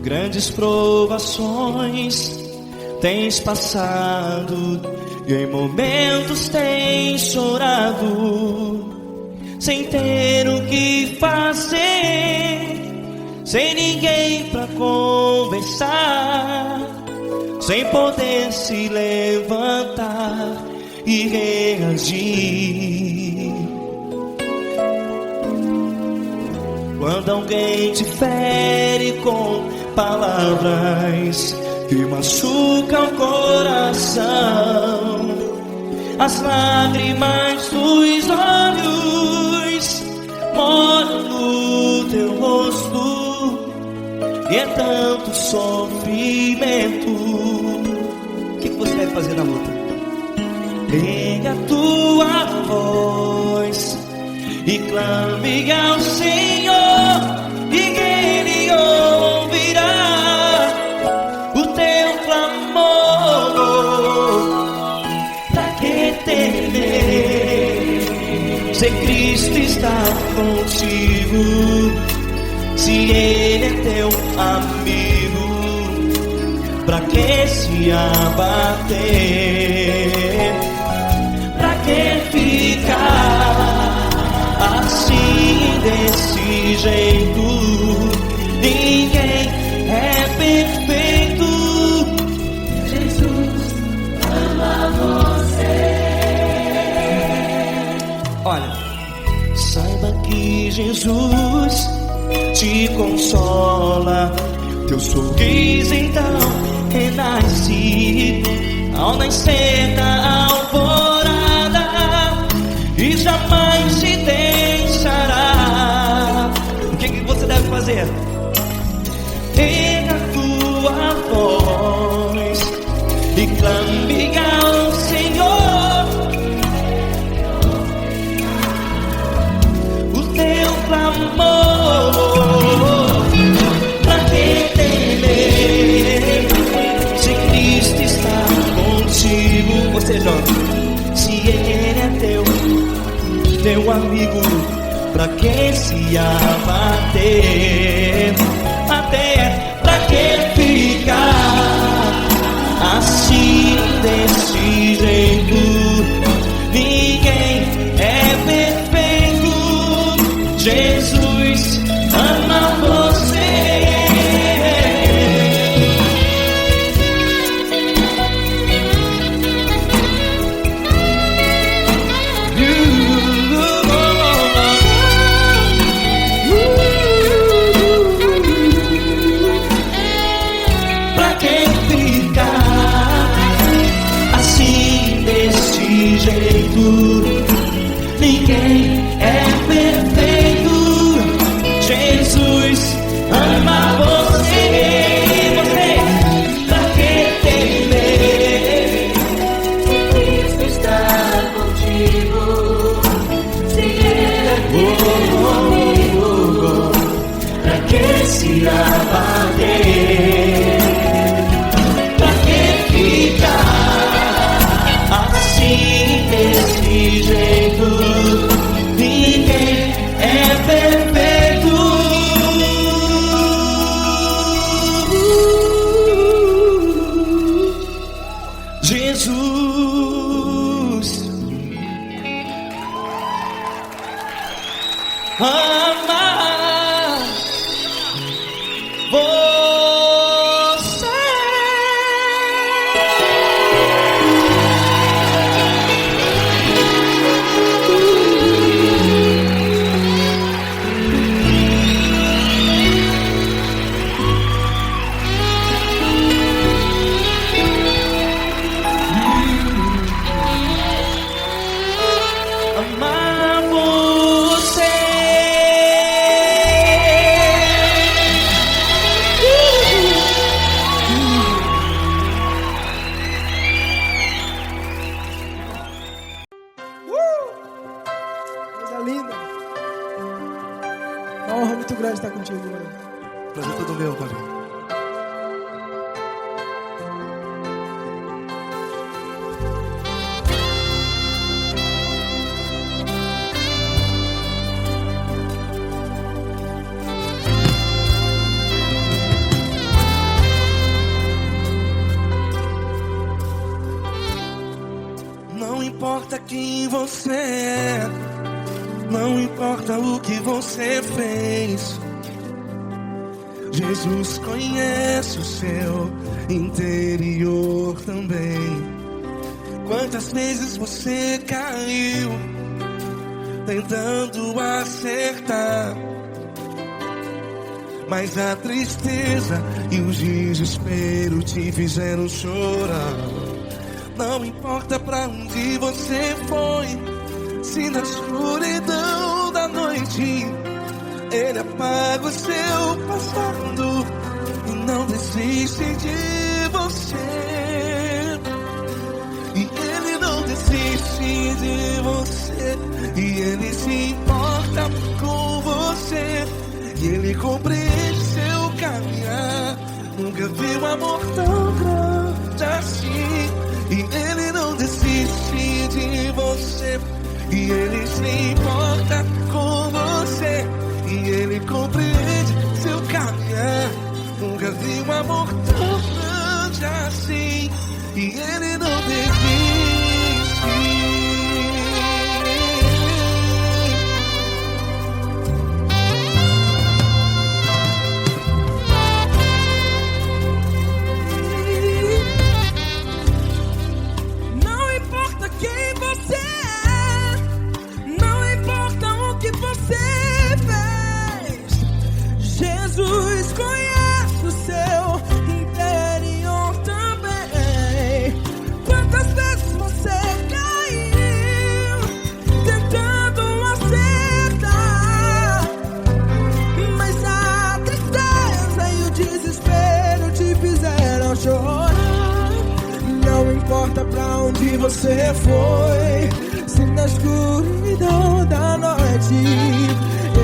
Grandes provações tens passado, e em momentos tens chorado, sem ter o que fazer, sem ninguém pra conversar, sem poder se levantar e reagir. Quando alguém te fere com palavras que machucam o coração, as lágrimas dos olhos moram no teu rosto, e é tanto sofrimento. O que você deve fazer na luta? Pega a tua voz e clame ao Senhor, e Ele ouvirá o teu clamor. Pra que temer, se Cristo está contigo, se Ele é teu amigo? Pra que se abater? Pra que ficar assim, desse jeito? Ninguém é perfeito. Jesus ama você. Olha, saiba que Jesus te consola, teu sorriso então renasce ao nascer da alvorada, e jamais te deixará. O que você deve fazer? Pega a tua voz e clame ao Senhor, o teu clamor. Pra que temer, se Cristo está contigo? Você jovem, se Ele é teu amigo, pra que se abater? Até pra que ficar assim, desse jeito? Ninguém é perfeito. Jesus ama você. Ninguém é perfeito. Jesus ama você. Você, pra que temer? Cristo está contigo, se Ele é comigo. Pra que se abater? Pra que ficar assim, desse jeito? Ninguém é perfeito. Jesus ama você. Linda, uma honra muito grande estar contigo, mano. Prazer todo meu, Paulinho. você é, não importa o que você fez. Jesus conhece o seu interior também. Quantas vezes você caiu tentando acertar, mas a tristeza e o desespero te fizeram chorar. Não importa pra onde você foi, se na escuridão da noite Ele apaga o seu passado e não desiste de você. E Ele não desiste de você, e Ele se importa com você, e Ele compreende seu caminhar. Nunca vi um amor tão grande assim. E Ele não desiste de você, e Ele se importa com você, e Ele compreende seu caminhar. Nunca vi um amor tão grande assim. E Ele não desiste. Não importa quem você é, não importa o que você fez, Jesus conhece o seu interior também. Quantas vezes você caiu tentando acertar, mas a tristeza e o desespero te fizeram chorar. Não importa pra onde você foi, se na escuridão da noite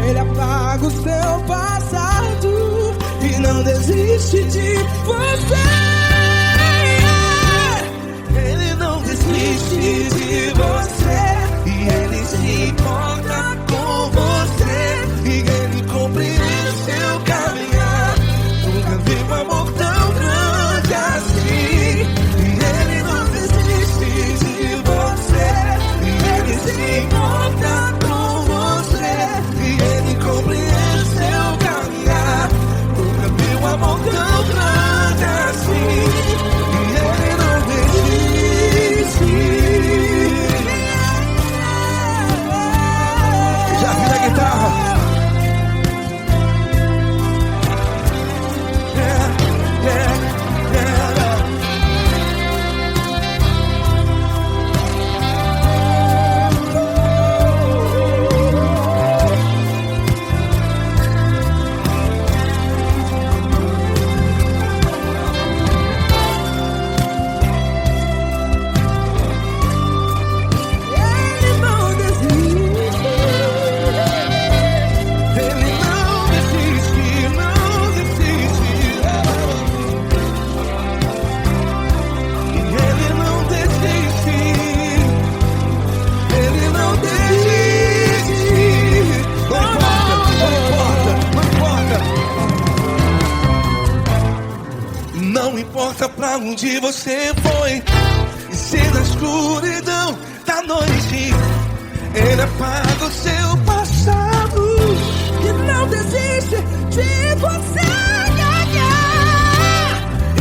Ele apaga o seu passado e não desiste de você. Ele não desiste de você, e Ele se importa com você, e Ele compreende seu caminhar. Nunca vi um amor tão grande assim. E Ele não desiste de você, e Ele se importa com você, e Ele compreende seu caminhar. Nunca vi um amor tão grande assim. E Ele não desiste. Já vi a guitarra. Ele não desiste. Ele não desiste, não desiste. E Ele não desiste. Ele não desiste. Não importa, não importa, não importa. Não importa pra onde você foi, e se na escuridão da noite Ele apaga o seu passado E não desiste de você.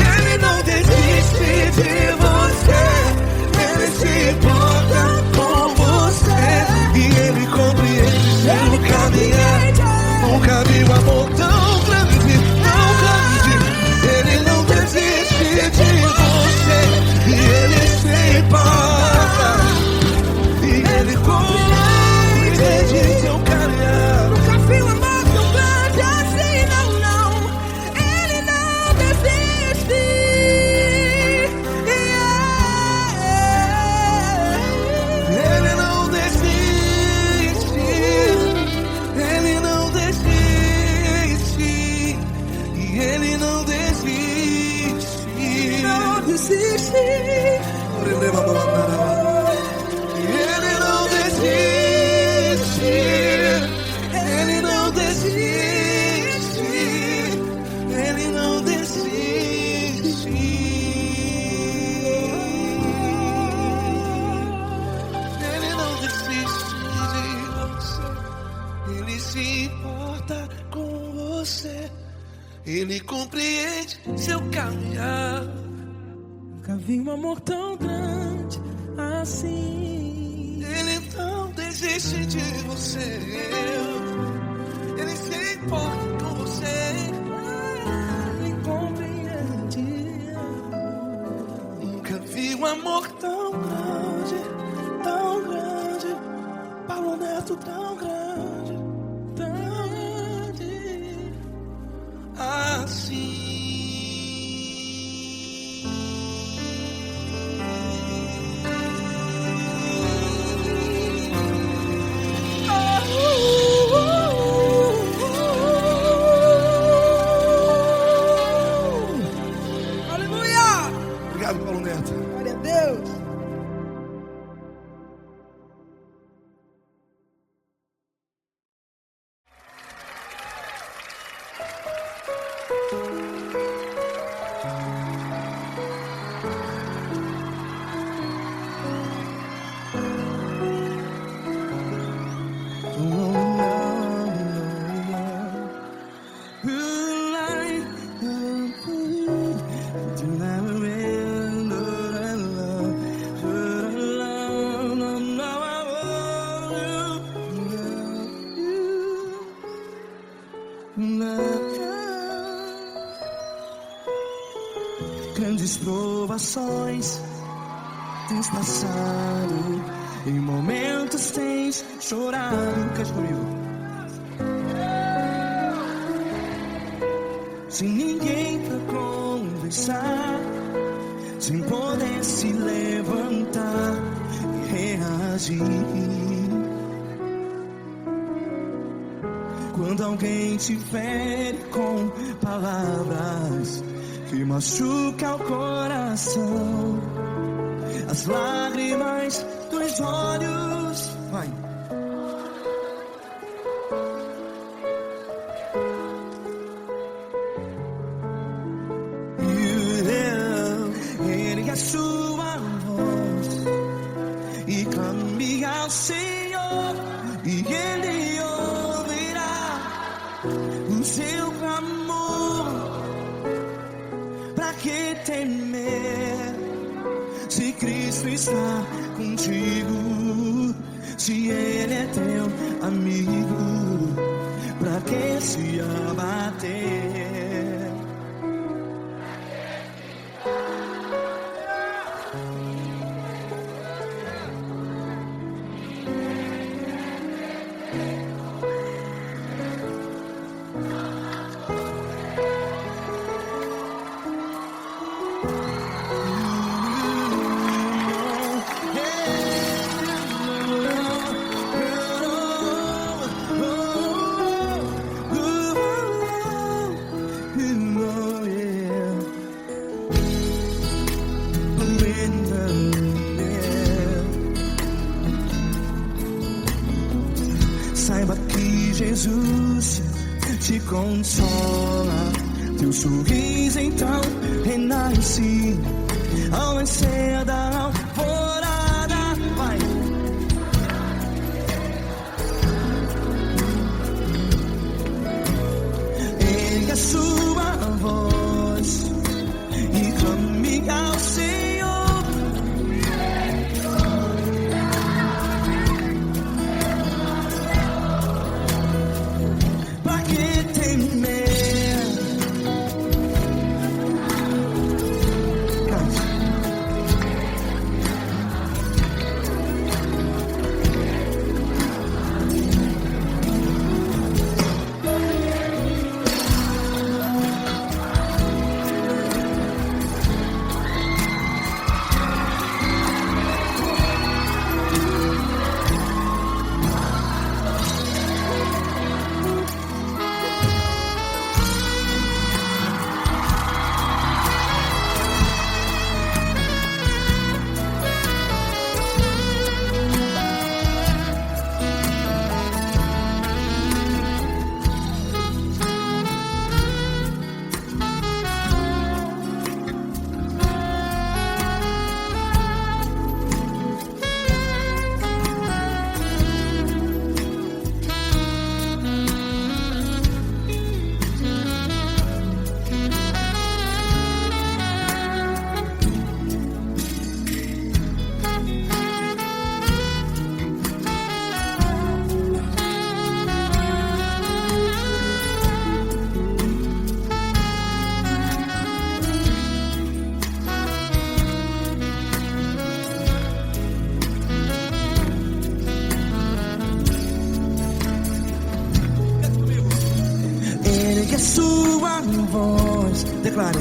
Ele não desiste de você, Ele se importa com você, e Ele compreende seu caminhar. Nunca vi um amor tão grande, tão grande. Ele não desiste de você, e Ele se importa, e Ele compreende se importa com você. Ele compreende seu caminhar. Nunca vi um amor tão grande assim. Ele não desiste de você. Ele se importa com você. Ele compreende. Nunca vi um amor tão grande, tão grande. Paulo Neto tão grande, tão grande assim. Aleluia! Obrigado, Paulo Neto. Glória a Deus. Grandes provações tens passado, em momentos tens chorado. Cante comigo. Sem ninguém pra conversar, sem poder se levantar e reagir. Quando alguém te fere com palavras que machuca o coração, as lágrimas dos olhos, vai. Ergue a sua voz e clame ao Senhor, e Ele ouvirá o seu clamor. Pra que temer, se Cristo está contigo? Se Ele é teu amigo, pra que se abater? Saiba que Jesus te consola, teu sorriso então renasce ao nascer da alvorada. Vai. Ergue a sua voz e clame ao Senhor. Pra que temer? ouve a sua voz. Declare.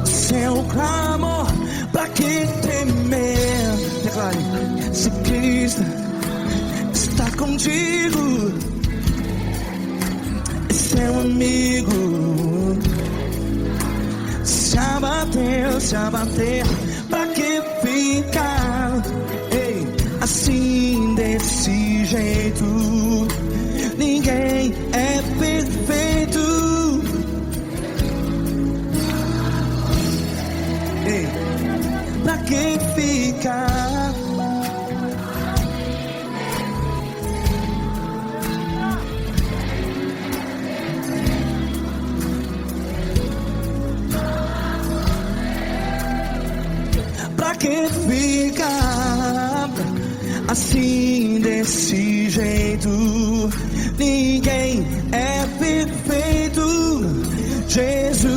Seu clamor, pra que temer? Declare. Se Cristo está contigo, é seu amigo. Se abater, pra que ficar? Ei, assim desse jeito, ninguém é perfeito. Ei, pra que ficar? Pra que ficar assim desse jeito? Ninguém é perfeito. Jesus,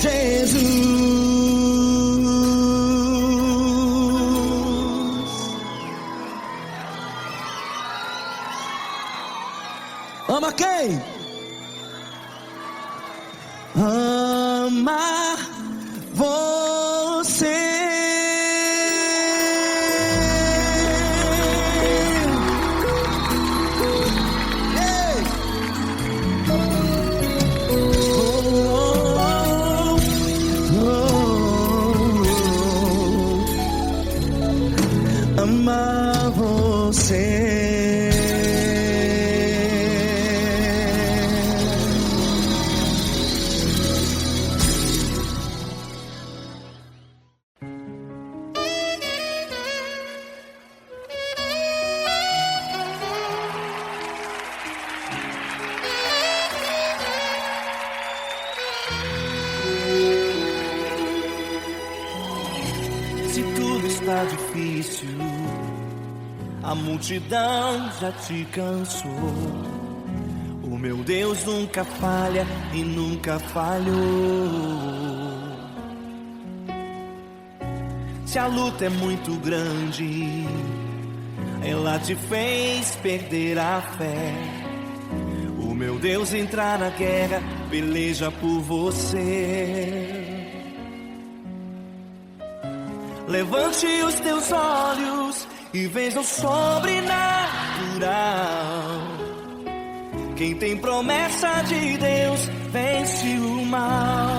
Jesus. Ama quem? Ama você. Ei. Ama você. Se tudo está difícil, a multidão já te cansou. O meu Deus nunca falha e nunca falhou. Se a luta é muito grande, ela te fez perder a fé. O meu Deus entrar na guerra, peleja por você. Levante os teus olhos e veja o sobrenatural. Quem tem promessa de Deus vence o mal.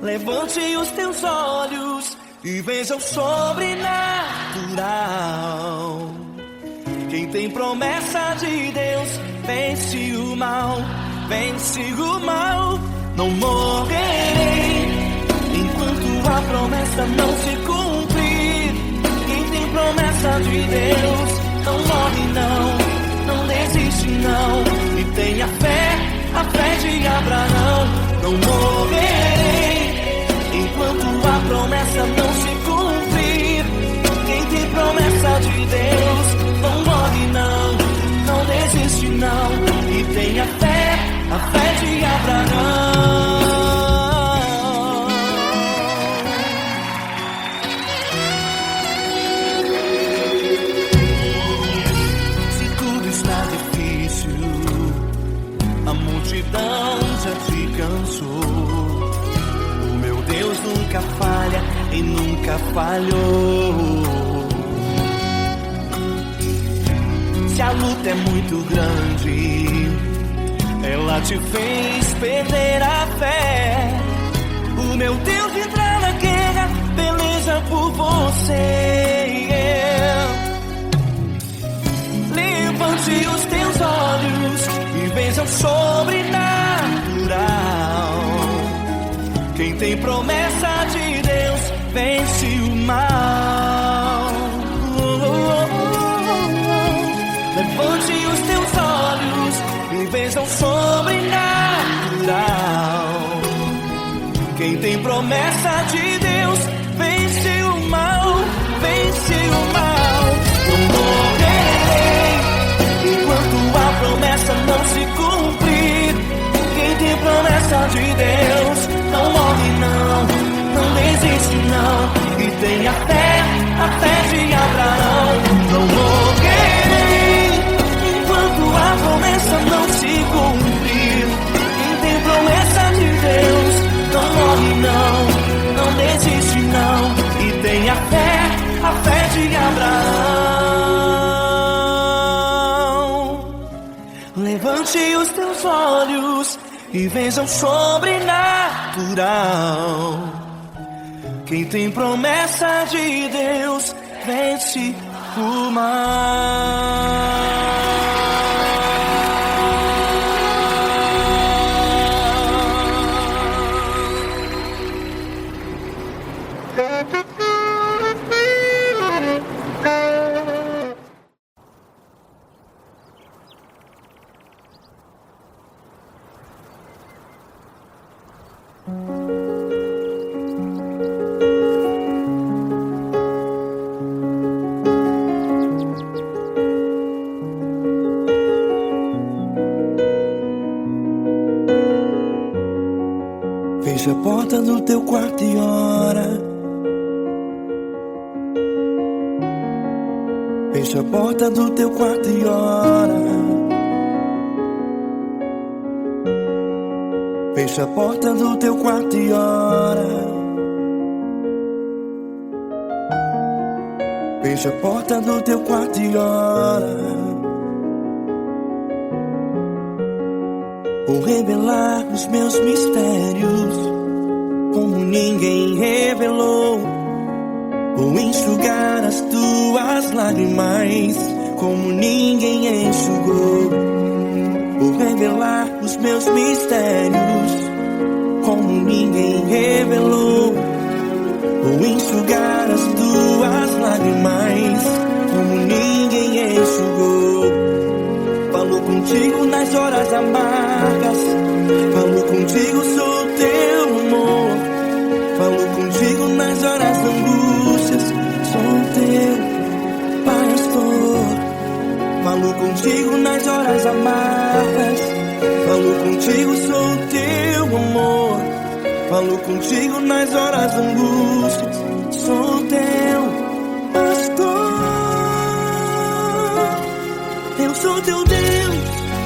Levante os teus olhos e veja o sobrenatural. Quem tem promessa de Deus vence o mal. Vence o mal. Não morrerei enquanto a promessa não se cumprir. Quem tem promessa de Deus não morre não desiste não. E tenha fé, a fé de Abraão. Não morrerei enquanto a promessa não se cumprir. Quem tem promessa de Deus não morre não desiste não. E tenha fé, a fé de Abraão. Se tudo está difícil, a multidão já te cansou. O meu Deus nunca falha e nunca falhou. Se a luta é muito grande, ela te fez perder a fé. O meu Deus entrar na guerra, peleja por você. Levante os teus olhos e veja o sobrenatural. Quem tem promessa de Deus vence o mal. Levante os teus olhos e veja o sobrenatural. Quem tem promessa de Deus vence o mal, vence o mal. Não morrerei enquanto a promessa não se cumprir. Quem tem promessa de Deus a fé de Abraão. Não morrerei enquanto a promessa não se cumprir. Quem tem promessa de Deus não morre não desiste não. E tem a fé de Abraão. Levante os teus olhos e veja o sobrenatural. Quem tem promessa de Deus vence o mal. Fecha a porta do teu quarto e ora. Fecha a porta do teu quarto e ora. Fecha a porta do teu quarto e ora. Fecha a porta do teu quarto e ora. Vou revelar os meus mistérios como ninguém revelou. Vou enxugar as tuas lágrimas como ninguém enxugou. Vou revelar os meus mistérios como ninguém revelou. Vou enxugar as tuas lágrimas como ninguém enxugou. Falo contigo nas horas amargas, falo contigo, sou teu amor. Falo contigo nas horas da angústias, sou teu pastor. Falo contigo nas horas amargas, falo contigo, sou teu amor. Falo contigo nas horas da angústias, sou teu pastor. Eu sou teu Deus,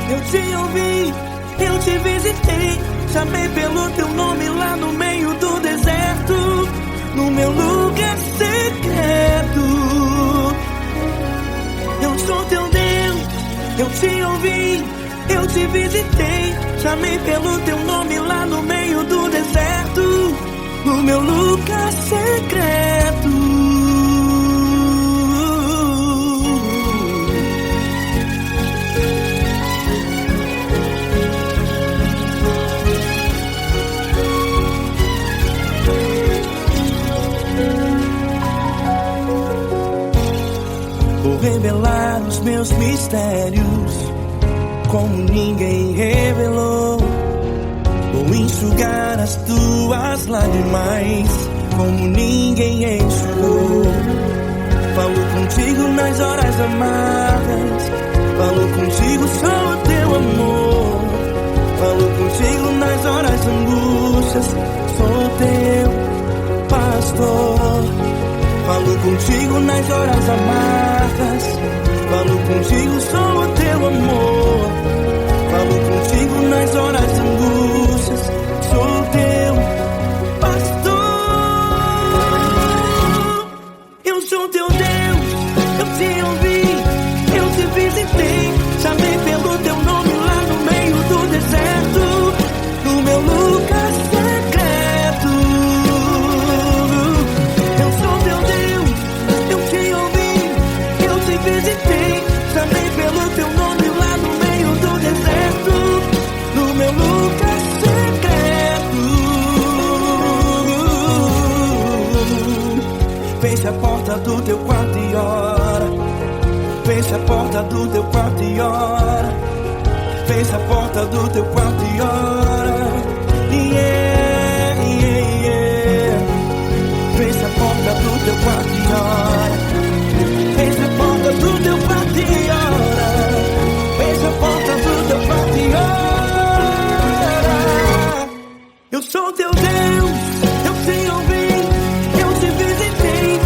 eu te ouvi, eu te visitei. Chamei pelo teu nome lá no meio do deserto, no meu lugar secreto. Eu sou teu Deus, eu te ouvi, eu te visitei. Chamei pelo teu nome lá no meio do deserto, no meu lugar secreto. Vou revelar os meus mistérios como ninguém revelou. Vou enxugar as tuas lágrimas como ninguém enxugou. Falo contigo nas horas amargas, falo contigo, sou teu amor. Falo contigo nas horas angústias, sou teu pastor. Falo contigo nas horas amargas, falo contigo, sou teu amor. Falo contigo nas horas angústias, sou teu pastor. Eu sou teu Deus, eu te ouvi, eu te visitei. Chamei pelo teu nome lá no meio do deserto, no meu lugar secreto. Eu sou teu Deus, eu te ouvi, eu te visitei. Chamei pelo teu nome lá no meio do deserto, no meu lugar secreto. Fecha a porta do teu quarto e ora. Fecha a porta do teu quarto e ora. Fecha a porta do teu quarto e ora. Yeah, yeah, yeah. Fecha a porta do teu quarto e ora. Fecha a porta do teu quarto e ora. Fecha a porta do teu quarto e ora. Eu sou teu Deus, eu te ouvi, eu te visitei.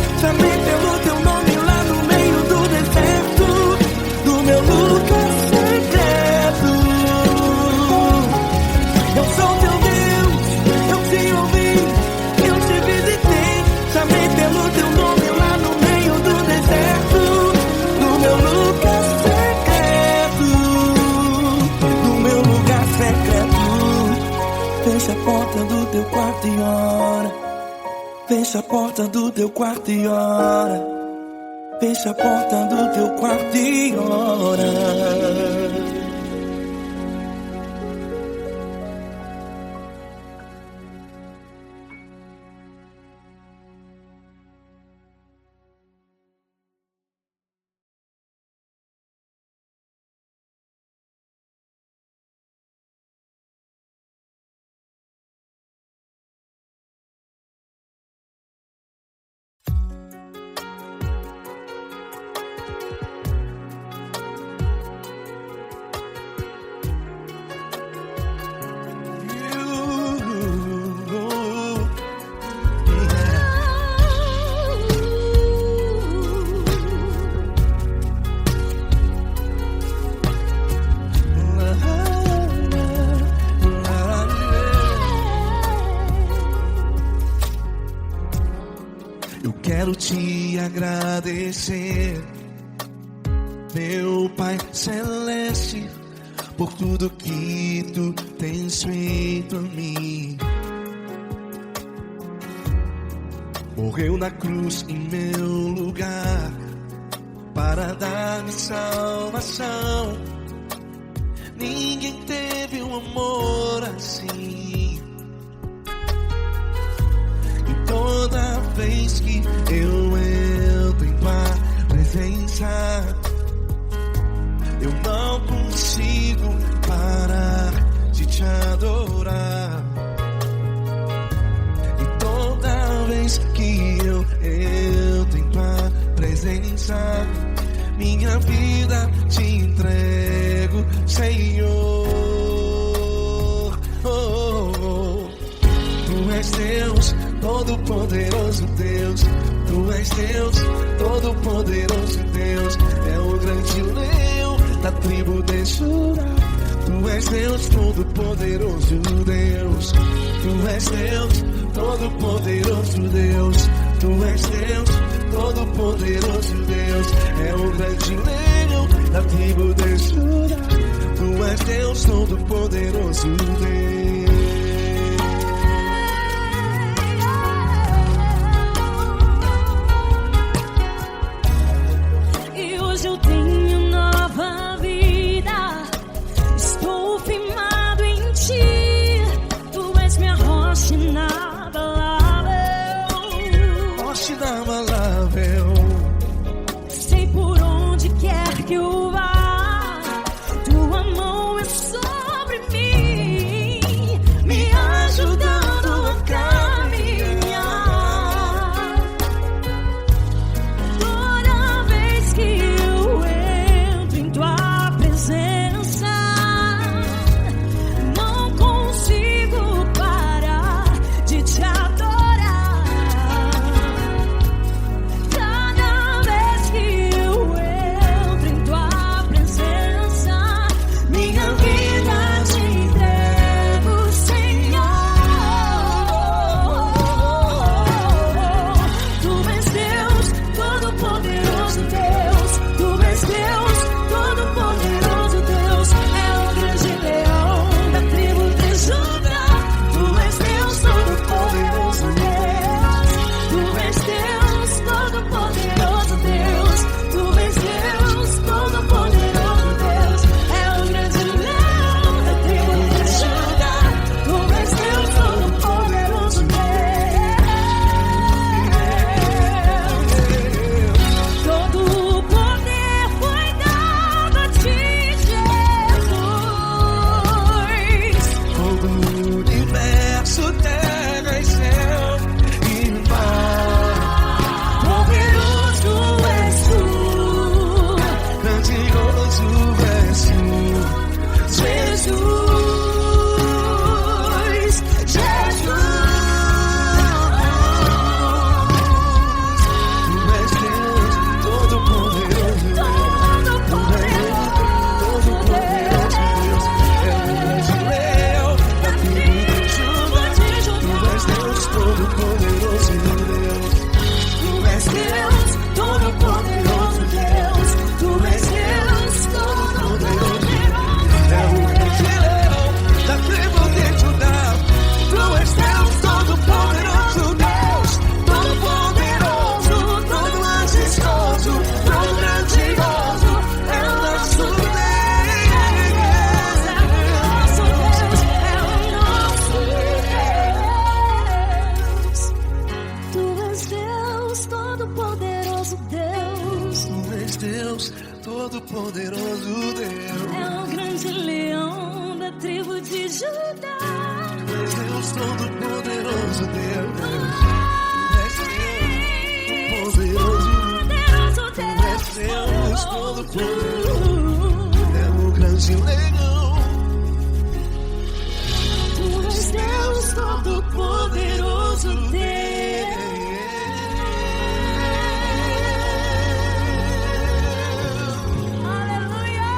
Fecha a porta do teu quarto e ora. Fecha a porta do teu quarto e ora. Fecha a porta do teu quarto e ora. Quero te agradecer, meu Pai Celeste, por tudo que tu tens feito a mim. Morreu na cruz em meu lugar para dar-me salvação. Ninguém teve um amor assim. E toda vez que eu entro em tua presença, eu não consigo parar de te adorar. E toda vez que eu entro em tua presença, minha vida te entrego, Senhor. Tu és Deus, Todo-Poderoso Deus. Tu és Deus, Todo-Poderoso Deus. É o grande leão da tribo de Judá. Tu és Deus, Todo-Poderoso Deus. Tu és Deus, Todo-Poderoso Deus. Tu és Deus, Todo-Poderoso Deus. É o grande leão da tribo de Judá. Tu és Deus, Todo-Poderoso Deus. Hoje eu tenho nova vida, estou firmado em ti. Tu és minha rocha inabalável, Rocha inabalável. sei por onde quer que eu vá, tua mão é sobre mim, me ajudando a caminhar. Toda vez que tribo de Judá. Deus Todo-Poderoso, Deus. Deus Todo-Poderoso, é o grande leão. Tu és Deus Todo-Poderoso, Deus. Aleluia!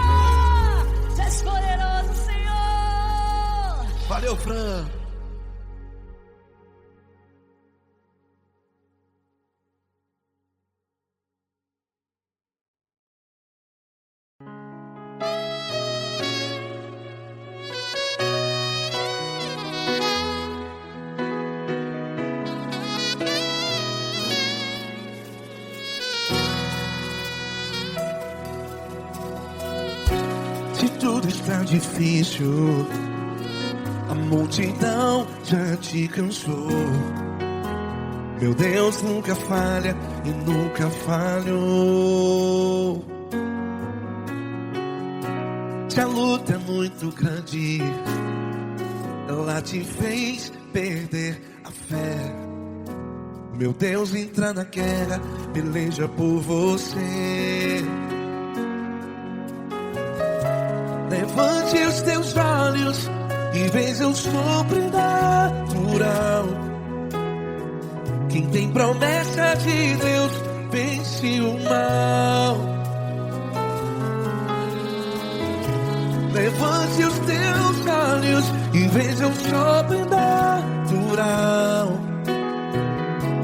Tu és poderoso, Senhor. Valeu, Fran. Se tudo está difícil, a multidão já te cansou. Meu Deus nunca falha e nunca falhou. Se a luta é muito grande, ela te fez perder a fé. Meu Deus entra na guerra, peleja por você. Levante os teus olhos e veja o sobrenatural. Quem tem promessa de Deus vence o mal. Levante os teus olhos e veja o sobrenatural.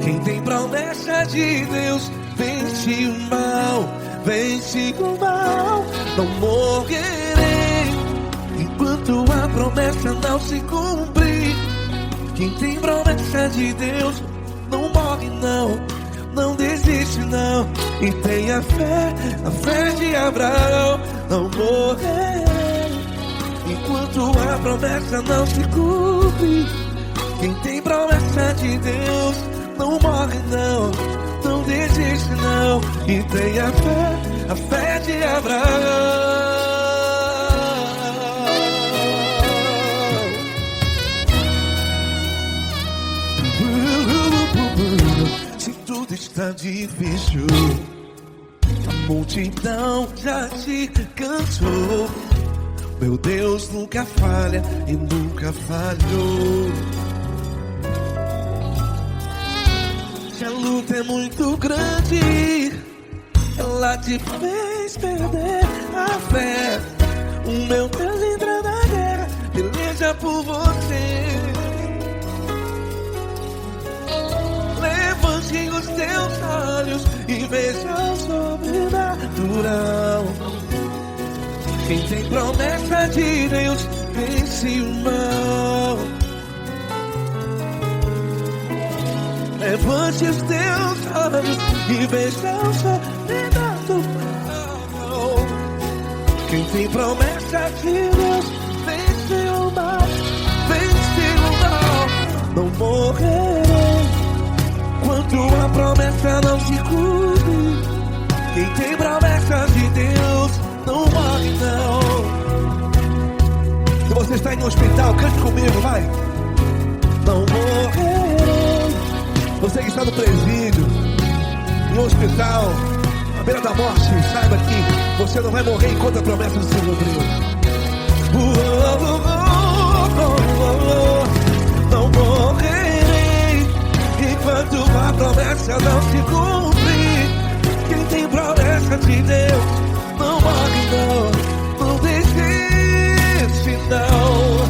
Quem tem promessa de Deus vence o mal. Vence o mal. Não morrerei enquanto a promessa não se cumprir. Quem tem promessa de Deus não morre não, não desiste não. E tenha fé, a fé de Abraão. Não morrerei enquanto a promessa não se cumpre. Quem tem promessa de Deus não morre não, não desiste não. E tenha fé, a fé de Abraão. Se tudo está difícil, a multidão já te cansou. Meu Deus nunca falha e nunca falhou. Se a luta é muito grande, ela te fez perder a fé. O meu Deus entra na guerra, peleja por você. Levante os teus olhos e veja o sobrenatural. Quem tem promessa de Deus vence o mal. Levante os teus olhos e veja o sobrenatural. Quem tem promessa de Deus vence o mal. Vence o mal. Não morrerei enquanto a promessa não se cumpre. Quem tem promessa de Deus não morre não. Se você está em um hospital, cante comigo, vai. Não morrerei. Você que está no presídio, em um hospital, à beira da morte, saiba que você não vai morrer enquanto a promessa não se cumpriu. Não morrerei enquanto a promessa não se cumprir. Quem tem promessa de Deus não morre não, não desiste não.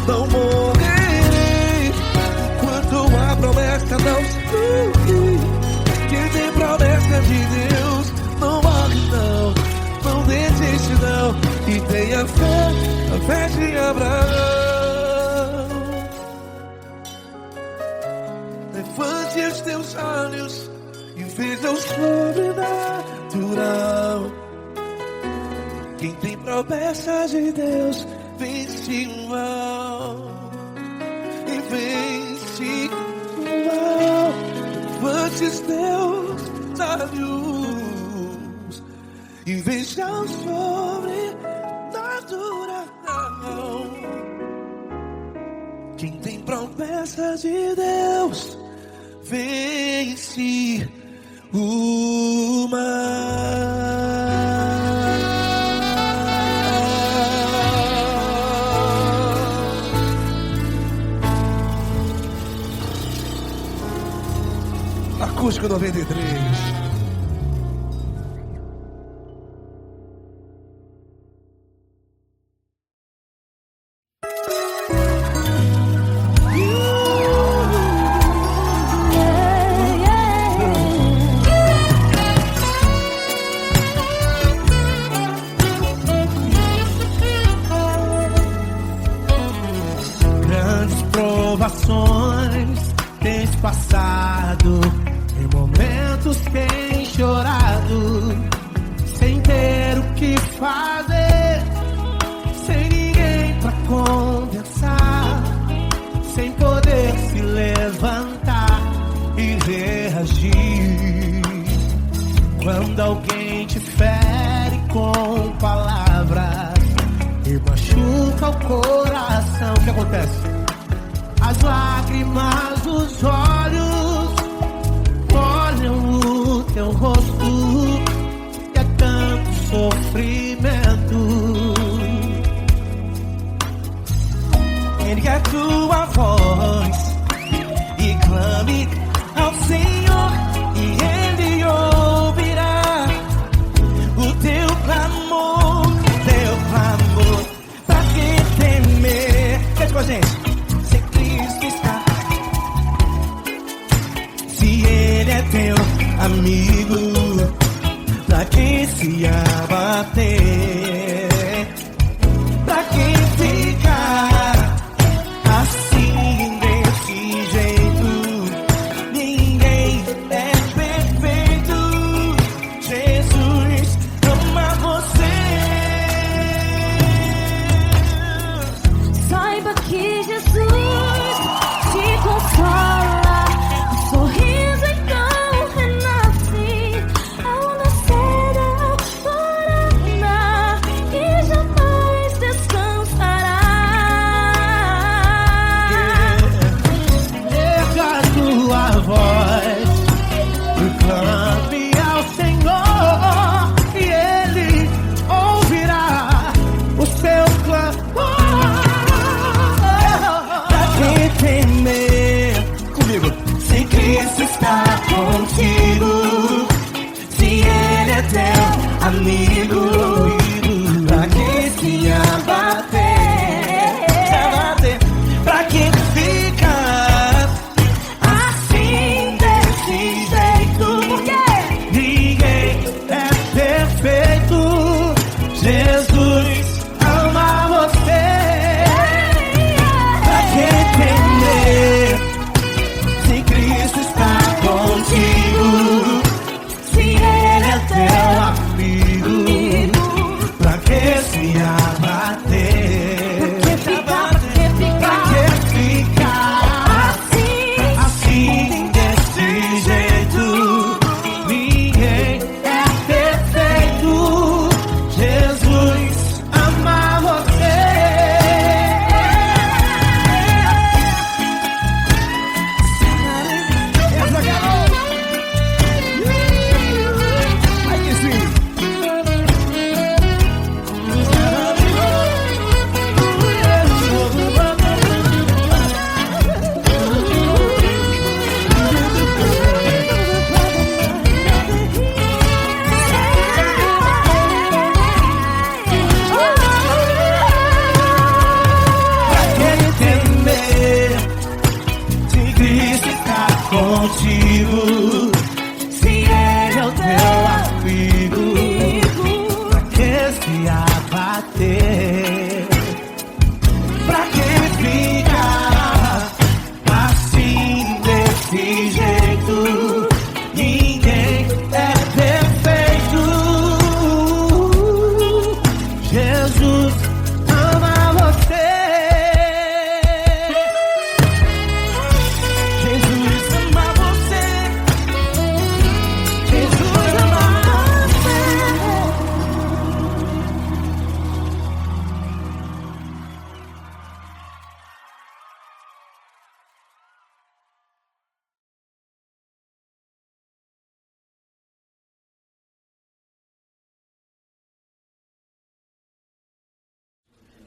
Não morrerei enquanto a promessa não se cumprir. Quem tem promessa de Deus não morre não, não desiste não. E tenha fé, a fé de Abraão. Levante os teus olhos e veja o sobrenatural. Quem tem promessa de Deus vence o mal. E vence o mal. Levante os teus olhos e veja o sobrenatural. Quem tem promessa de Deus vence o mar. Acústico 93. Grandes provações tens passado, em momentos tens chorado, sem ter o que fazer, sem ninguém pra conversar, sem poder se levantar e reagir. Quando alguém te fere com palavras e machuca o coração, o que acontece? As lágrimas dos olhos molham o teu rosto, e é tanto sofrimento. Ergue a tua voz e clame ao Senhor, e Ele ouvirá o teu clamor, pra que temer? Cante com a gente. Se Cristo está, se Ele é teu amigo, pra que se abater? Pra que ficar assim desse jeito? Ninguém é perfeito. Jesus ama você. Saiba que Jesus te consola, o sorriso então renasce ao nascer da aurora.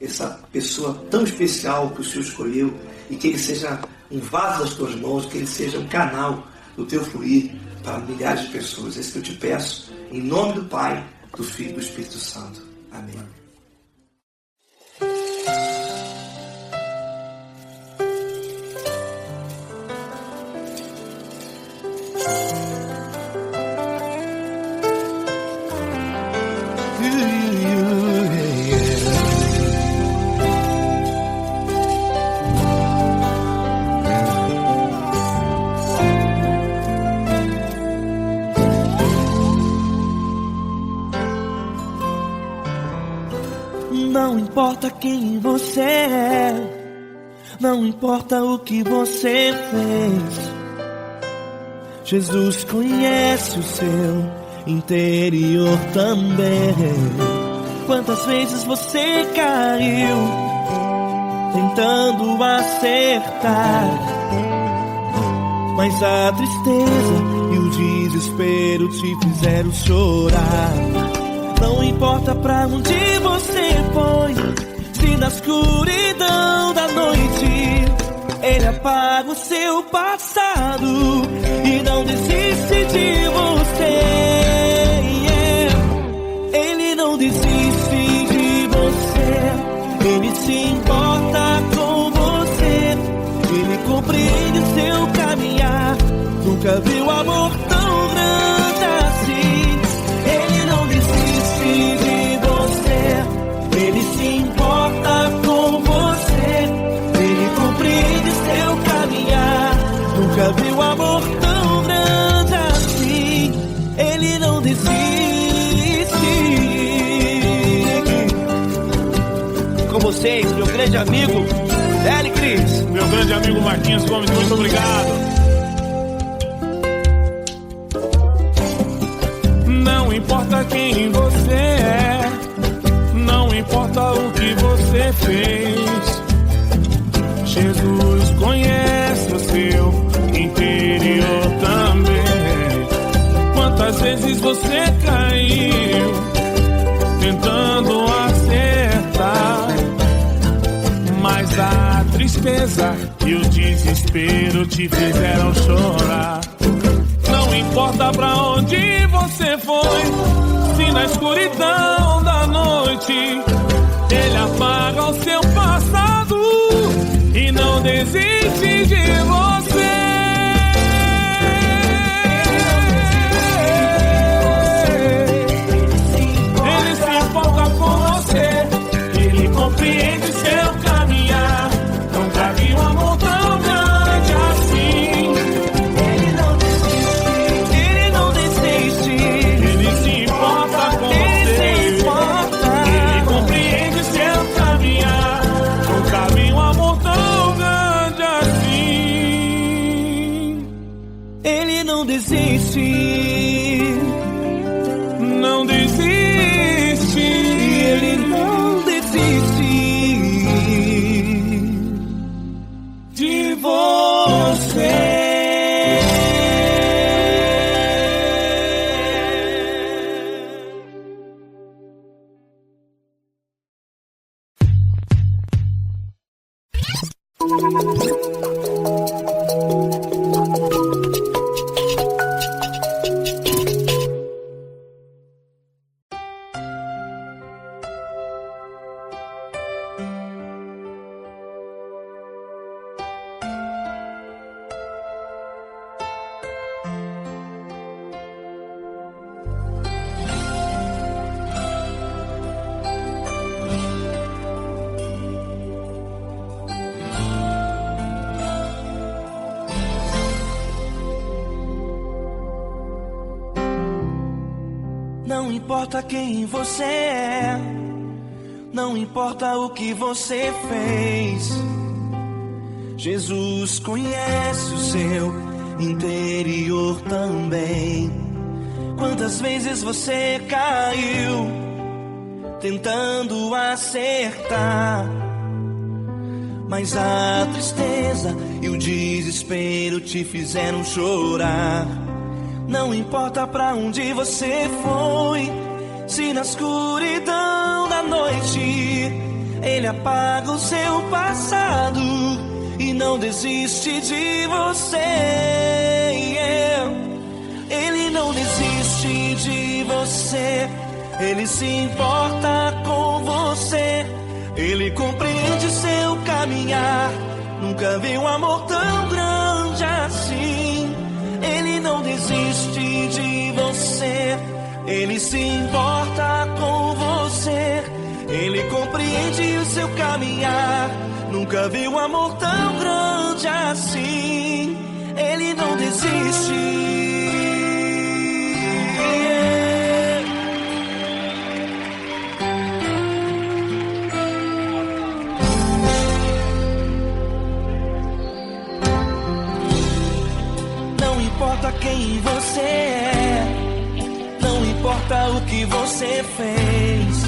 essa pessoa tão especial que o Senhor escolheu, e que ele seja um vaso das tuas mãos, que ele seja um canal do teu fluir para milhares de pessoas. É isso que eu te peço, em nome do Pai, do Filho e do Espírito Santo. Amém. Não importa quem você é, não importa o que você fez, Jesus conhece o seu interior também. Quantas vezes você caiu tentando acertar, mas a tristeza e o desespero te fizeram chorar. Não importa pra onde você foi, se na escuridão da noite Ele apaga o seu passado e não desiste de você. Ele não desiste de você, Ele se importa com você, Ele compreende o seu caminhar. Nunca viu amor tão grande assim. Ele não desiste de você, Ele se importa com você, Ele compreende seu caminhar. Nunca viu amor tão grande assim. Ele não desiste. Com vocês, meu grande amigo L. Cris, meu grande amigo Marquinhos Gomes, muito obrigado. Não importa quem você é, não importa o que você fez, Jesus conhece o seu interior também. Quantas vezes você caiu tentando acertar, mas a tristeza e o desespero te fizeram chorar. Não importa pra onde você foi, se na escuridão da noite Ele apaga o seu passado e não desiste de você. Ele se importa com você, Ele compreende seu caminhar. Nunca vi um amor tão grande assim. Não desiste, não desiste, Ele não desiste de você. Não importa quem você é, não importa o que você fez, Jesus conhece o seu interior também. Quantas vezes você caiu tentando acertar, mas a tristeza e o desespero te fizeram chorar. Não importa pra onde você foi, se na escuridão da noite Ele apaga o seu passado e não desiste de você. Ele não desiste de você. Ele se importa com você. Ele compreende seu caminhar. Nunca vi um amor tão grande assim. Ele não desiste de você. Ele se importa com você. Ele compreende o seu caminhar. Nunca vi um amor tão grande assim. Ele não desiste. Não importa quem você é, não importa o que você fez,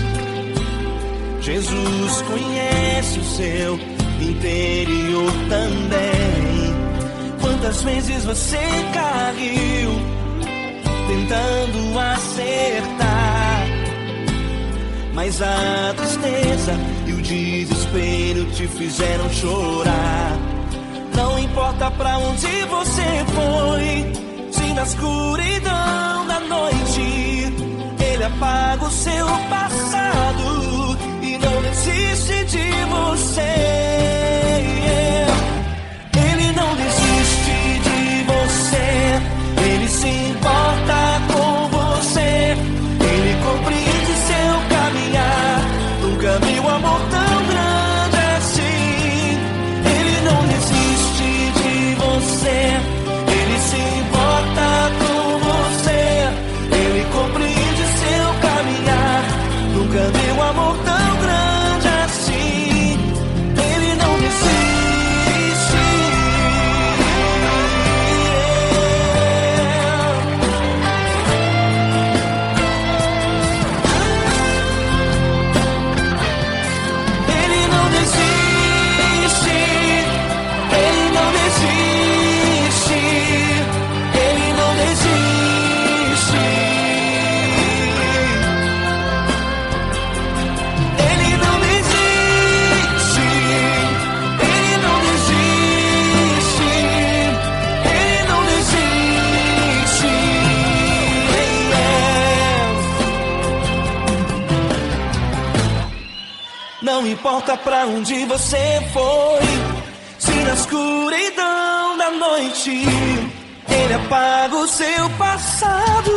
Jesus conhece o seu interior também. Quantas vezes você caiu tentando acertar, mas a tristeza e o desespero te fizeram chorar. Não importa pra onde você foi, se na escuridão da noite Ele apaga o seu passado e não desiste de você. Ele não desiste de você. Ele se importa com você. Ele compreende seu caminhar. Nunca vi um amor tão grande assim. Ele não desiste de você. Ele se importa com você. Ele compreende seu caminhar. Nunca vi um amor tão grande assim. Ele não desiste. Ele não desiste. Ele não desiste. Ele não desiste. Ele não desiste. Ele não desiste. Ele não desiste. Não importa pra onde você foi, se na escuridão da noite Ele apaga o seu passado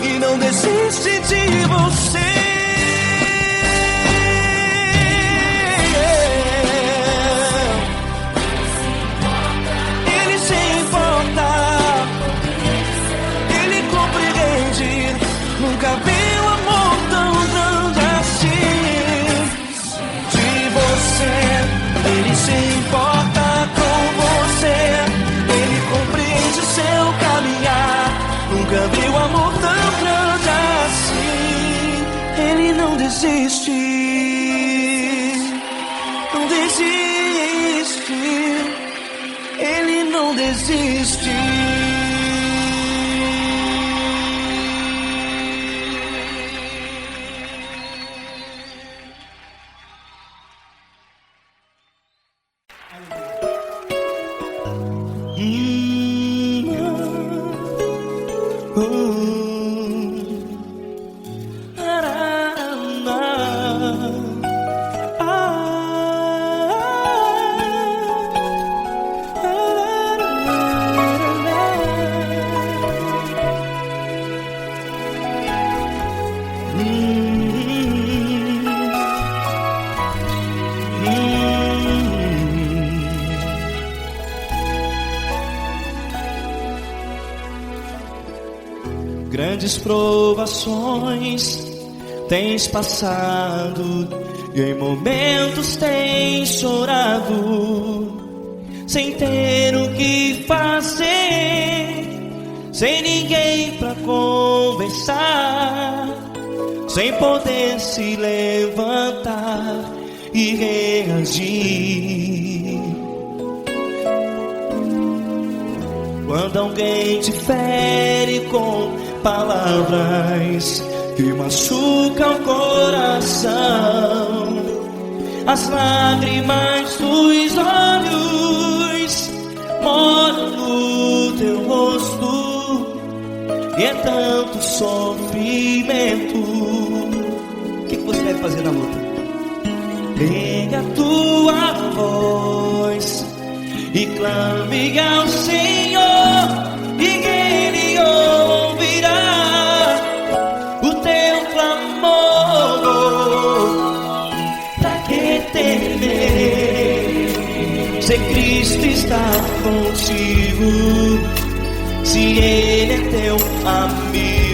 e não desiste de você. Ele se importa, Ele compreende. Nunca vi um amor tão grande assim. De você, Ele se importa com você. Ele compreende o seu caminhar. Nunca vi um amor tão grande assim. Ele não desiste. Não desiste. Ele não desiste. Grandes provações tens passado e em momentos tens chorado, sem ter o que fazer, sem ninguém pra conversar, sem poder se levantar e reagir. Quando alguém te fere com palavras que machucam o coração, as lágrimas dos olhos moram no teu rosto, e é tanto sofrimento. O que você deve fazer na luta? Pega a tua voz e clame ao Senhor, e Ele ouvirá o teu clamor. Pra que temer, se Cristo está contigo, se Ele é teu amigo?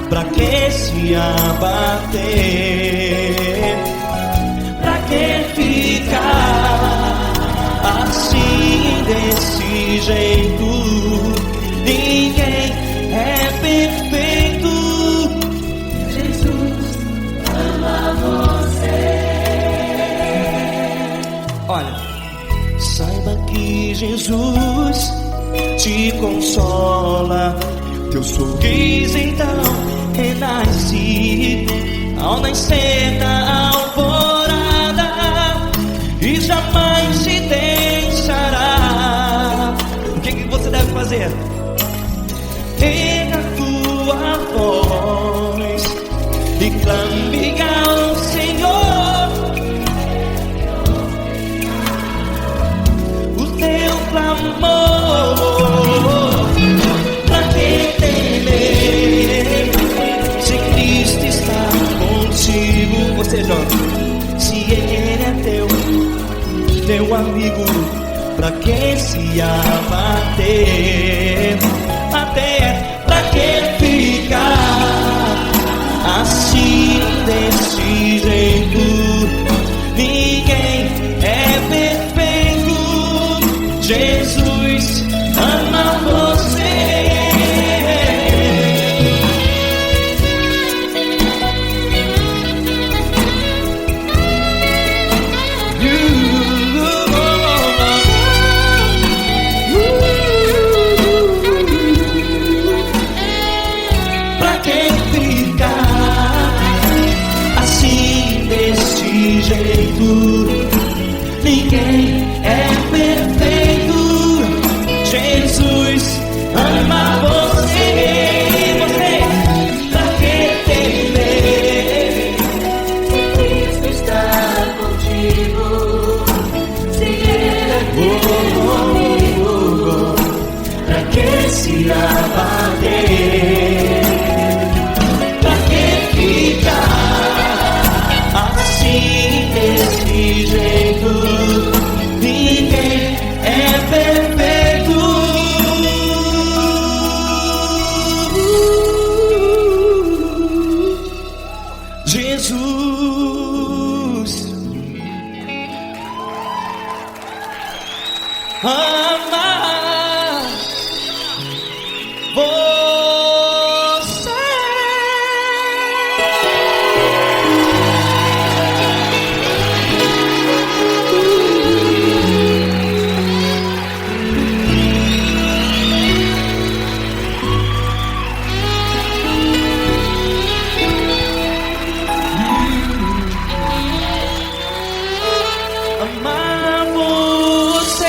Pra que se abater? Pra que ficar assim desse jeito? Ninguém é perfeito. Jesus ama você. Olha, saiba que Jesus te consola. Teu sorriso então renasce ao nascer da alvorada, e jamais te deixará. O que você deve fazer? Pega a tua voz e clame ao Senhor, o teu clamor. Pra que temer, se Cristo está contigo? Você joga. Se Ele é teu amigo, pra que se abater? Até pra que ficar assim desse jeito? Ninguém é perfeito. Jesus ama você. Ninguém é perfeito. Jesus ama você. Pra que temer, se Cristo está contigo, se Ele é teu amigo? Pra que se abater? Pra que ficar assim desse jeito? Ninguém é perfeito. Jesus ama você. Amar você.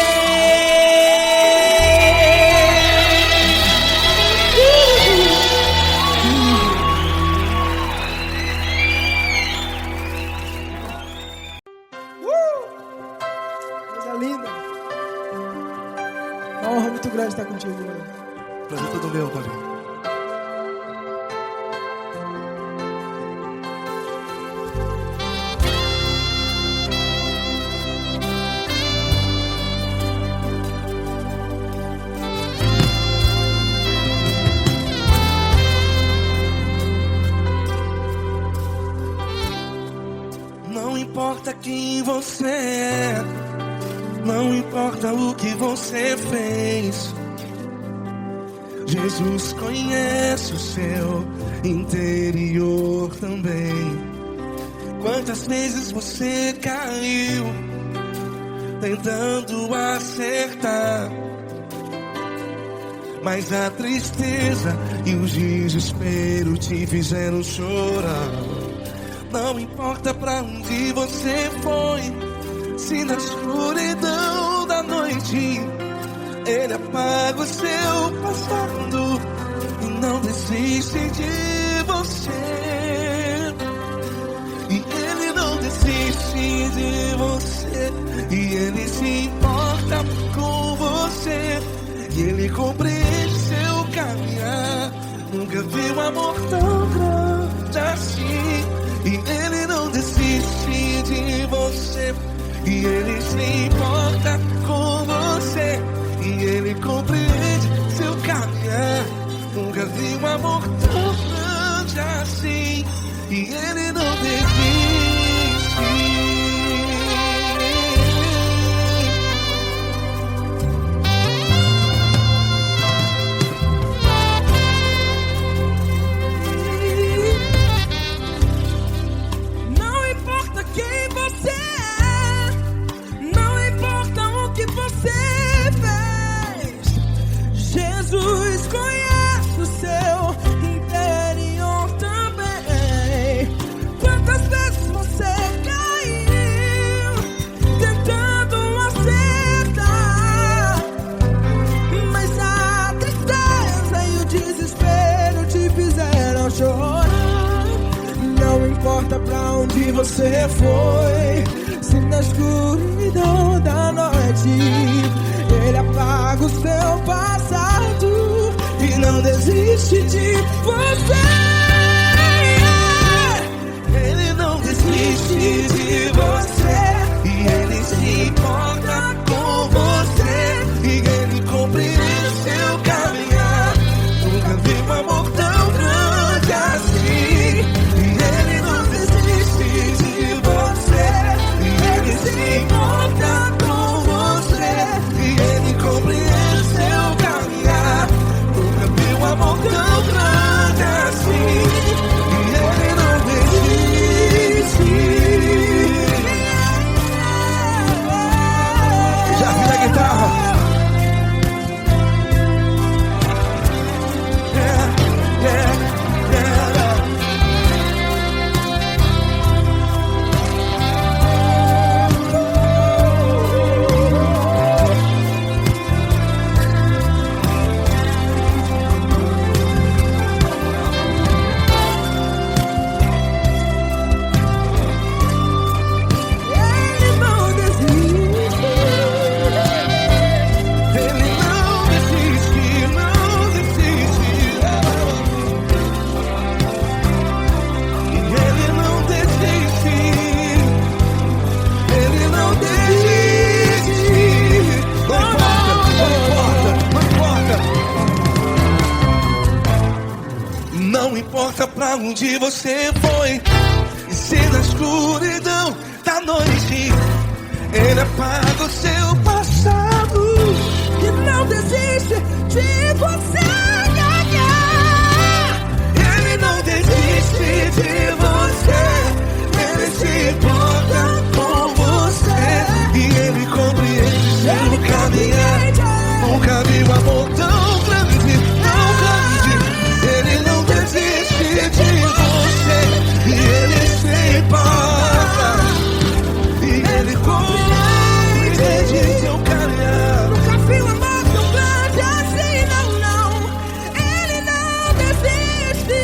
Coisa linda. É uma honra muito grande estar contigo, mano. Prazer todo meu, Paulinho. Não importa quem você é, não importa o que você fez, Jesus conhece o seu interior também. Quantas vezes você caiu tentando acertar, mas a tristeza e o desespero te fizeram chorar. Não importa pra onde você foi, se na escuridão da noite Ele apaga o seu passado e não desiste de você. E Ele não desiste de você, e Ele se importa com você, e Ele compreende seu caminhar. Nunca vi um amor tão grande assim. E Ele não desiste de você, e Ele se importa com você, e Ele compreende seu caminhar. Nunca vi um amor tão grande assim. E Ele não desiste. Jesus conhece o seu interior também. Quantas vezes você caiu tentando acertar, mas a tristeza e o desespero te fizeram chorar. Não importa pra onde você foi, se na escuridão da noite Ele apaga o seu passado e não desiste de você. Ele não desiste de você, e Ele se importa com você, e Ele compreende seu caminhar. Nunca vi um amor tão grande assim. E Ele não desiste de você, e Ele se importa com você, e Ele compreende seu caminhar. Nunca vi um amor tão grande assim. E Ele não desiste. Já vi a guitarra. Yeah, yeah, yeah. Não importa pra onde você foi, e se na escuridão da noite Ele apaga o seu passado E não desiste de você. Ele não desiste de você, Ele se importa com você, e Ele compreende seu caminhar. Nunca vi um amor tão grande, tão grande. Ele não desiste de você, e Ele se importa, e Ele compreende seu caminhar. Nunca vi um amor tão grande assim, não, não. Ele não desiste.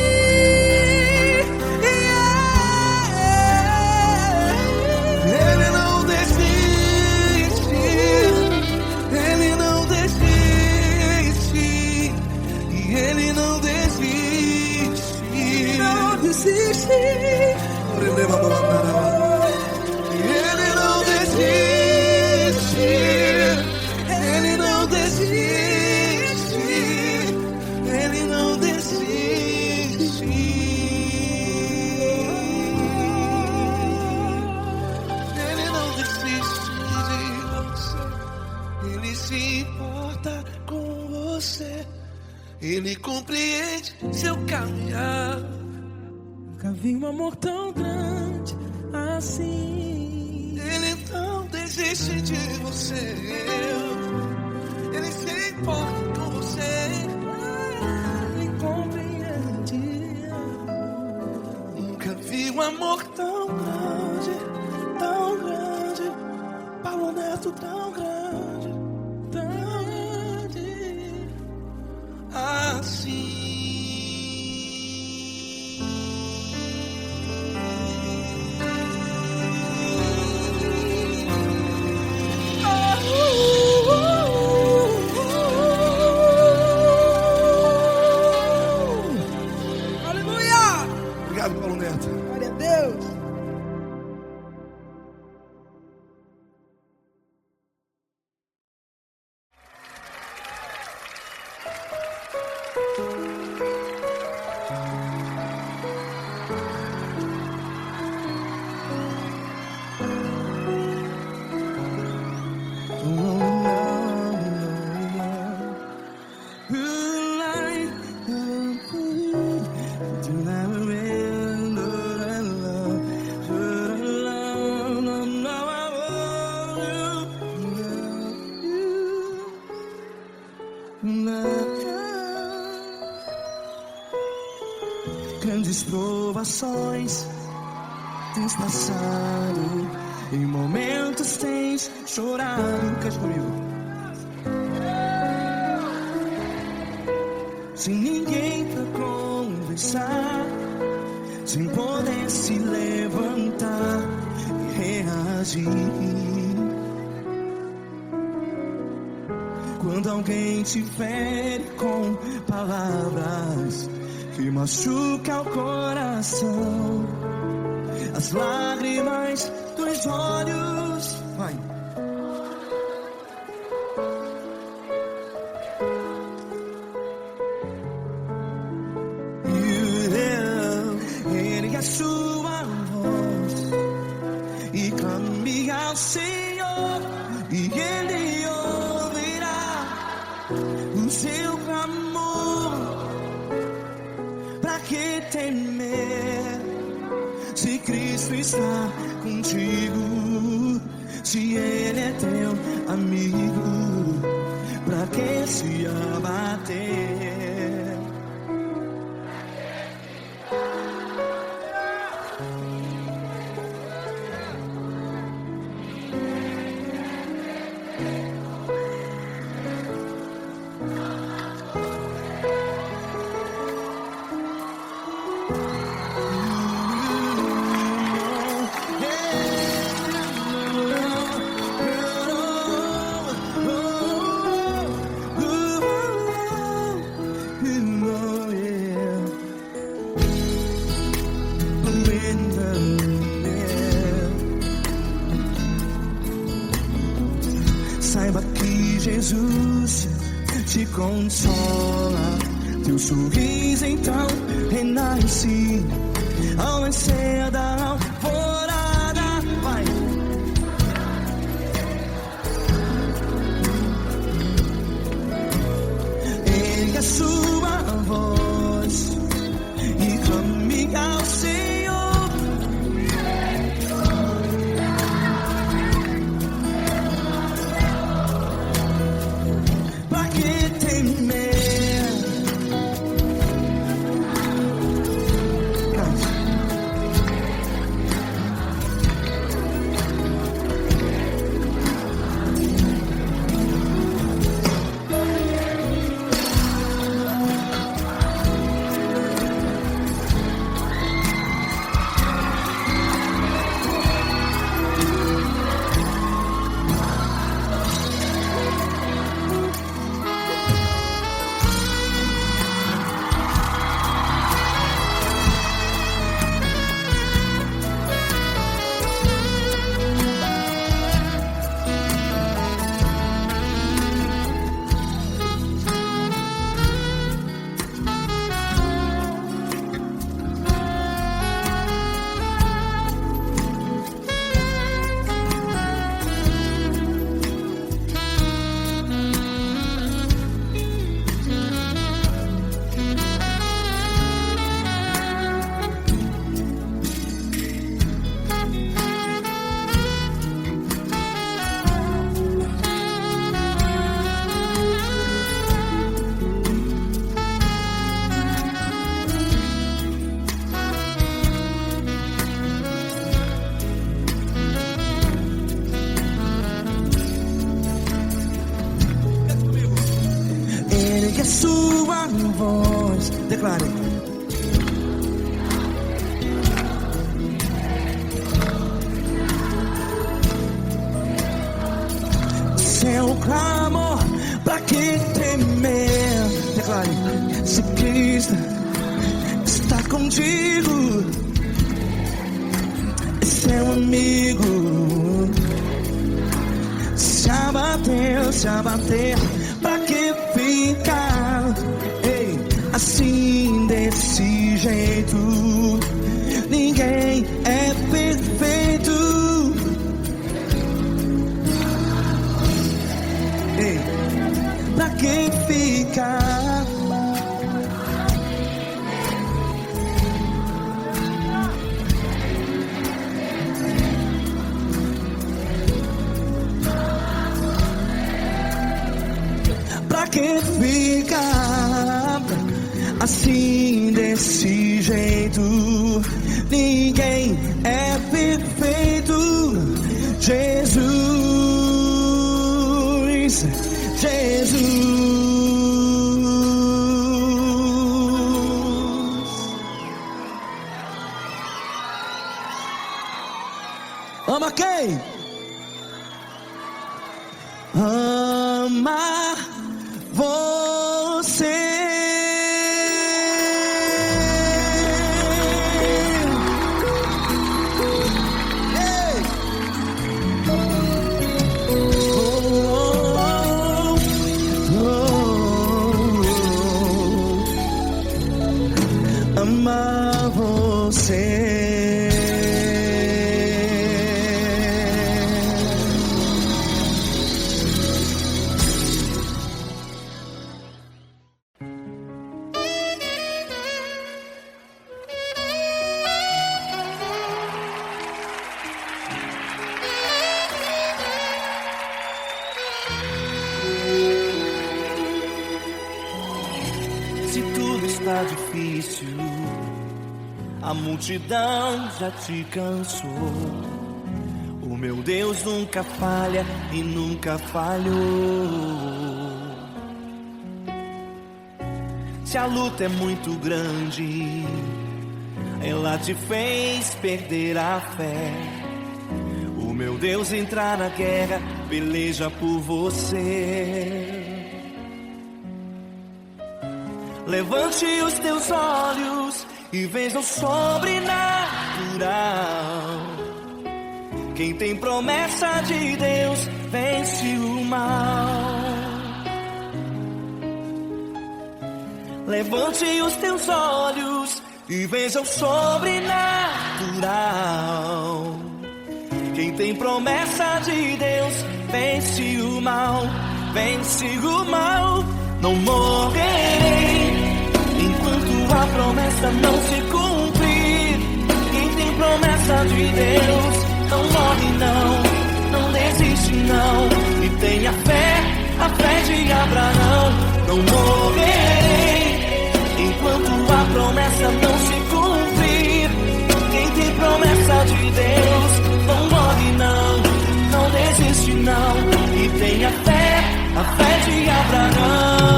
Ele não desiste. Ele não desiste. E Ele não desiste. Não desiste. Ele não desiste. Ele não desiste. Ele não desiste. Ele não desiste de você. Ele se importa com você. Ele compreende seu caminhar. Nunca vi um amor tão grande assim. Ele não desiste de você. Ele se importa com você. Ele compreende. Nunca vi um amor tão gosto tão grande, assim. Aleluia! Obrigado, Paulo Neto. Glória a Deus. Grandes provações tens passado, em momentos tens chorado. Cante comigo. Sem ninguém pra conversar, sem poder se levantar e reagir. Quando alguém te fere com palavras que machuca o coração, as lágrimas dos olhos, vai. Ergue a sua voz e clame ao Senhor, e Ele ouvirá o seu clamor. Pra que temer, se Cristo está contigo? Se Ele é teu amigo, pra que se abater? Saiba que Jesus te consola, teu sorriso então renasce ao nascer da alvorada. Vai. Ergue a sua voz e clame ao Senhor. sua voz. Declare. Seu clamor, pra que temer? Declare. Se Cristo está contigo, é seu amigo. Se abater, pra que ficar? Ei, assim desse jeito, ninguém é perfeito. Ei, pra que ficar? Pra que ficar assim desse jeito? Ninguém é perfeito. Jesus, Jesus. Ama quem? Ama você. Ei. Ama você. Se tudo está difícil, a multidão já te cansou. O meu Deus nunca falha e nunca falhou. Se a luta é muito grande, ela te fez perder a fé. O meu Deus entrar na guerra, peleja por você. Levante os teus olhos e veja o sobrenatural. Quem tem promessa de Deus vence o mal. Levante os teus olhos e veja o sobrenatural. Quem tem promessa de Deus vence o mal. Vence o mal. Não morrerei enquanto a promessa não se cumprir. Quem tem promessa de Deus não morre não desiste não. E tenha fé, a fé de Abraão. Não morrerei enquanto a promessa não se cumprir. Quem tem promessa de Deus não morre não desiste não. E tenha fé, a fé de Abraão.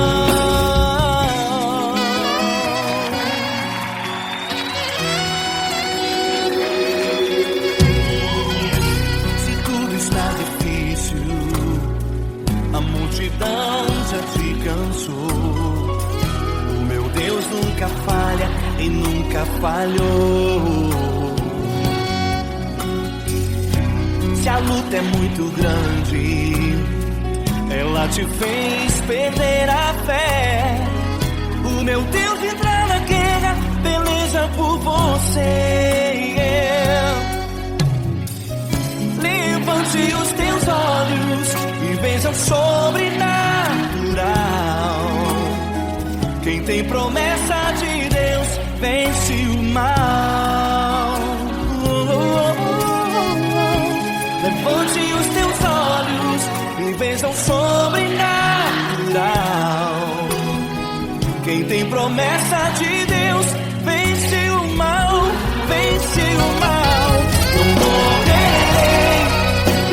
Se tudo está difícil, a multidão já te cansou. O meu Deus nunca falha e nunca falhou. Se a luta é muito grande, ela te fez perder a fé. O meu Deus entra na guerra, peleja por você. Levante os teus olhos e veja o sobrenatural. Quem tem promessa de Deus vence o mal. Levante os teus olhos e veja o sobrenatural. Quem tem promessa de Deus vence o mal, vence o mal. Não morrerei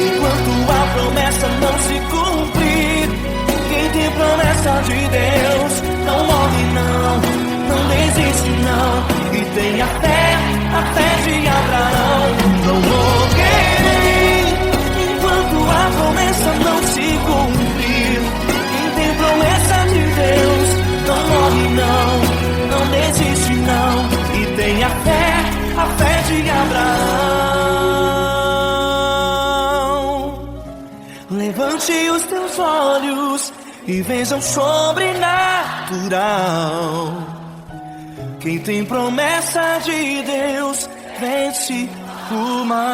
enquanto a promessa não se cumprir. Quem tem promessa de Deus Levante os teus olhos e veja o sobrenatural. Quem tem promessa de Deus vence o mal.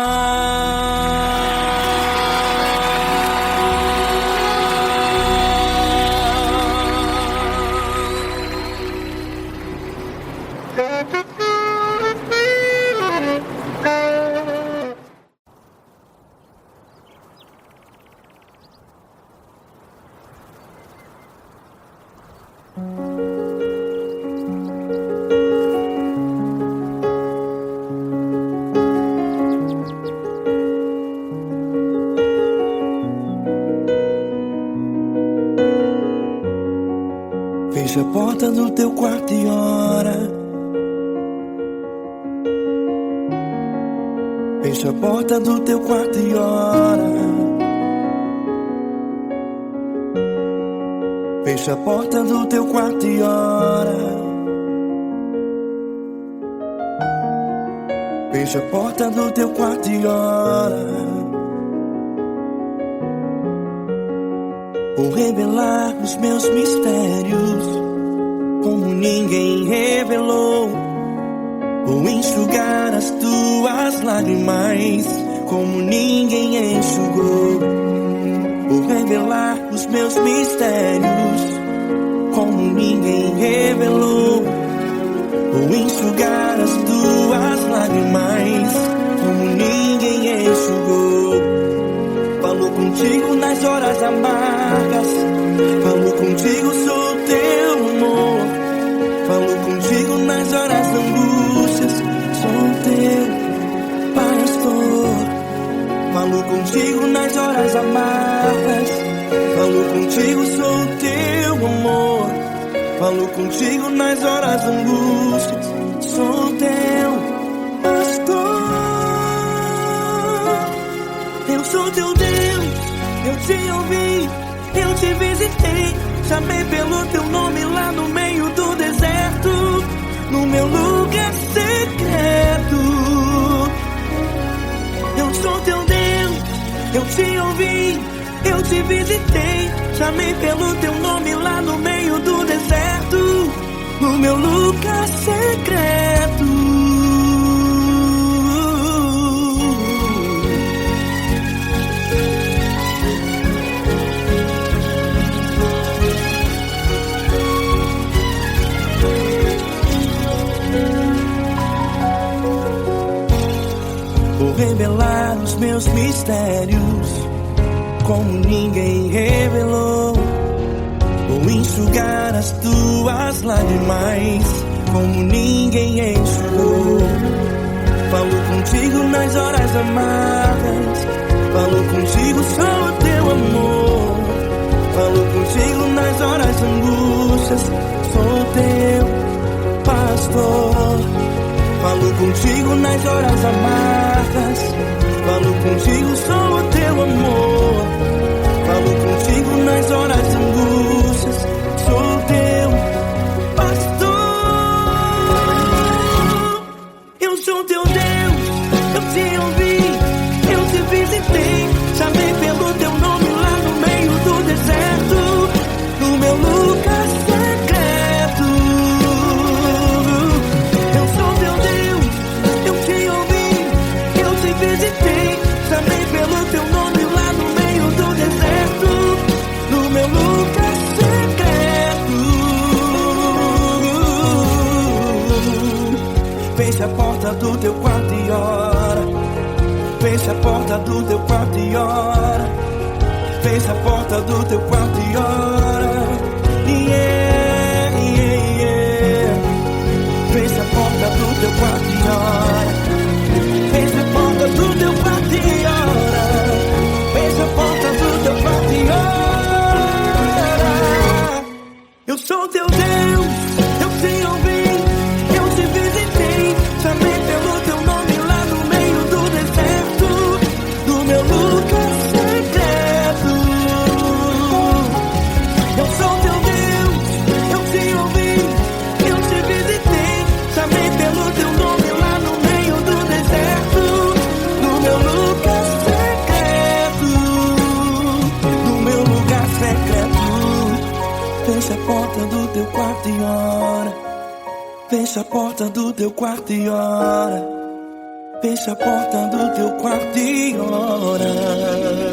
Feche a porta do teu quarto e ora. Feche a porta do teu quarto e ora. Feche a porta do teu quarto e ora. Feche a porta do teu quarto e ora. Vou revelar os meus mistérios como ninguém revelou. Vou enxugar as tuas lágrimas como ninguém enxugou. Vou revelar os meus mistérios como ninguém revelou. Vou enxugar as tuas lágrimas como ninguém enxugou. Falo contigo nas horas amargas, falo contigo, sou teu amor. Falo contigo nas horas da angústias, sou teu pastor. Falo contigo nas horas amargas, falo contigo, sou teu amor. Falo contigo nas horas da angústias, sou teu pastor. Eu sou teu Deus, eu te ouvi, eu te visitei. Chamei pelo teu nome lá no meio do deserto, no meu lugar secreto. Eu sou teu Deus, eu te ouvi, eu te visitei. Chamei pelo teu nome lá no meio do deserto, no meu lugar secreto. Vou revelar os meus mistérios como ninguém revelou. Vou enxugar as tuas lágrimas como ninguém enxugou. Falo contigo nas horas amargas, falo contigo, sou o teu amor. Falo contigo nas horas angústias, sou teu pastor. Falo contigo nas horas amargas, falo contigo, sou o teu amor. Falo contigo nas horas angústias, sou teu pastor. Eu sou teu Deus, eu te ouvi, eu te visitei. Chamei pelo teu nome lá no meio do deserto, no meu lugar secreto. Eu sou teu Deus, eu te ouvi, eu te visitei. Chamei pelo teu nome lá no meio do deserto, no meu lugar secreto. Feche a porta do teu quarto e ora. Feche a porta do teu quarto e ora. Feche a porta do teu quarto e ora. Yeah, yeah, yeah. Feche a porta do teu quarto e ora. Feche a porta do teu quarto e ora. Feche a porta do teu quarto e ora. Eu sou teu Deus, eu te ouvi, eu te visitei. Chamei pelo teu nome lá no meio do deserto, no meu lugar secreto. Eu sou teu Deus, eu te ouvi, eu te visitei. Chamei pelo teu nome lá no meio do deserto, no meu lugar secreto. teu quarto e ora. Fecha a porta do teu quarto e ora. Fecha a porta do teu quarto e ora.